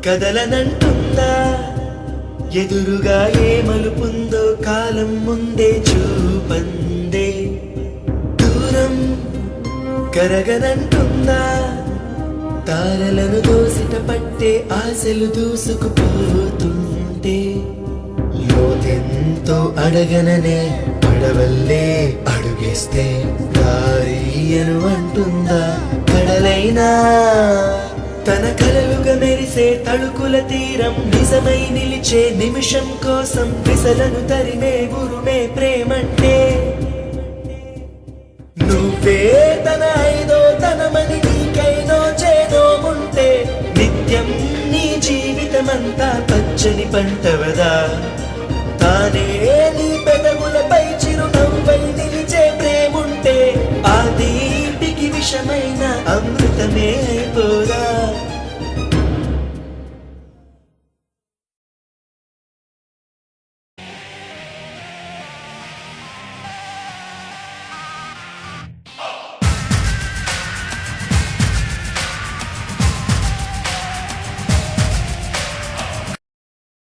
కదలనంటుందా ఎదురుగా ఏ మలుపుందో కాలం ముందే చూపందే దూరం కరగనంటుందా తారలను దోసిట పట్టే ఆశలు దూసుకుపోతుంటే లోతెంతో అడగననే పడవల్లే అడుగేస్తే దారి అను అంటుందా కడలైనా తన కలలుగా మెరిసే తళుకుల తీరం నిజమై నిలిచే నిమిషం కోసం విసలను తరిమే గురుమే ప్రేమంటే నువ్వే తన ఐదో తనమని నీకైనో చేదో ఉంటే నిత్యం నీ జీవితమంతా పచ్చని పంటవదా తానే